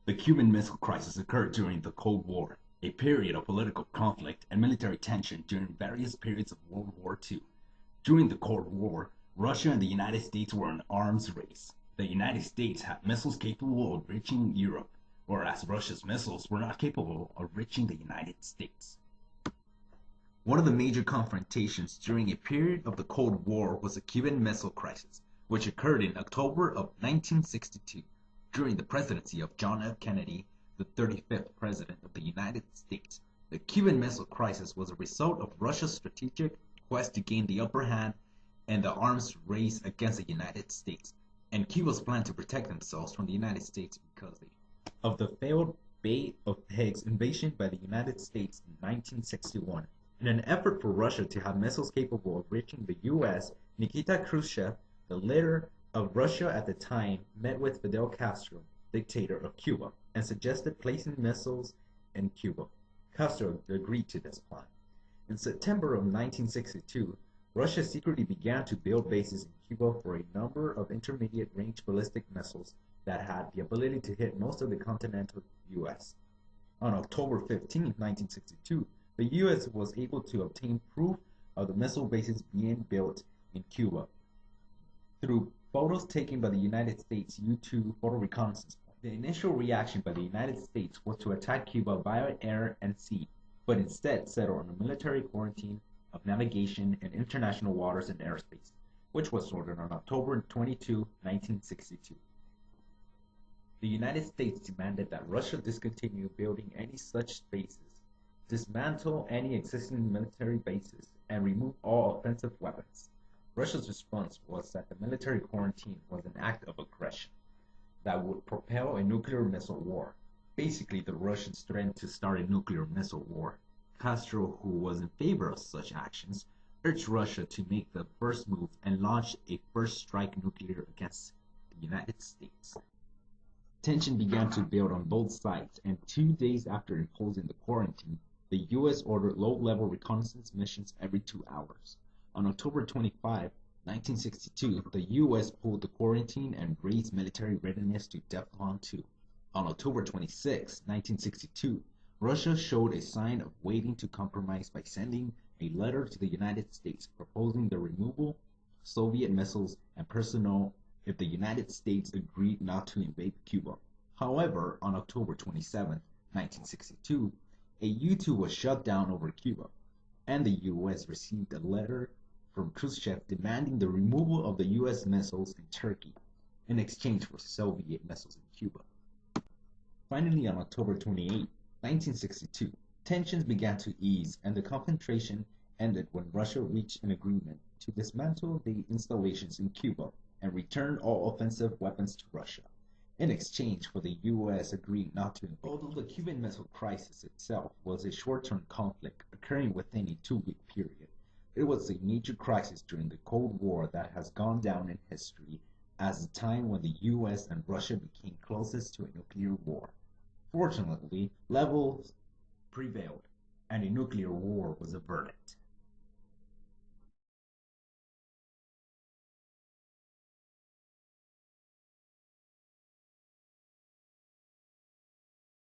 The Cuban Missile Crisis occurred during the Cold War, a period of political conflict and military tension during various periods of World War II. During the Cold War, Russia and the United States were in arms race. The United States had missiles capable of reaching Europe, whereas Russia's missiles were not capable of reaching the United States. One of the major confrontations during a period of the Cold War was the Cuban Missile Crisis, which occurred in October of 1962 during the presidency of John F. Kennedy, the 35th President of the United States. The Cuban Missile Crisis was a result of Russia's strategic quest to gain the upper hand in the arms race against the United States, and Cuba's plan to protect themselves from the United States because of the failed Bay of Pigs invasion by the United States in 1961. In an effort for Russia to have missiles capable of reaching the U.S., Nikita Khrushchev, the leader of Russia at the time, met with Fidel Castro, dictator of Cuba, and suggested placing missiles in Cuba. Castro agreed to this plan. In September of 1962, Russia secretly began to build bases in Cuba for a number of intermediate-range ballistic missiles that had the ability to hit most of the continental U.S. On October 15, 1962, the U.S. was able to obtain proof of the missile bases being built in Cuba through photos taken by the United States U-2 photo reconnaissance point. The initial reaction by the United States was to attack Cuba via air and sea, but instead settled on a military quarantine of navigation in international waters and airspace, which was ordered on October 22, 1962. The United States demanded that Russia discontinue building any such bases, dismantle any existing military bases, and remove all offensive weapons. Russia's response was that the military quarantine was an act of aggression that would propel a nuclear missile war. Basically, the Russians threatened to start a nuclear missile war. Castro, who was in favor of such actions, urged Russia to make the first move and launch a first strike nuclear against the United States. Tension began to build on both sides, and 2 days after imposing the quarantine, the U.S. ordered low-level reconnaissance missions every 2 hours. On October 25, 1962, the U.S. pulled the quarantine and raised military readiness to DEFCON 2. On October 26, 1962, Russia showed a sign of waiting to compromise by sending a letter to the United States proposing the removal of Soviet missiles and personnel if the United States agreed not to invade Cuba. However, on October 27, 1962, a U-2 was shut down over Cuba, and the U.S. received a letter from Khrushchev demanding the removal of the U.S. missiles in Turkey in exchange for Soviet missiles in Cuba. Finally, on October 28, 1962, tensions began to ease and the confrontation ended when Russia reached an agreement to dismantle the installations in Cuba and return all offensive weapons to Russia, in exchange for the U.S. agreeing not to invade. Although the Cuban Missile Crisis itself was a short-term conflict occurring within a 2-week period, it was a major crisis during the Cold War that has gone down in history as the time when the U.S. and Russia became closest to a nuclear war. Fortunately, levels prevailed, and a nuclear war was averted.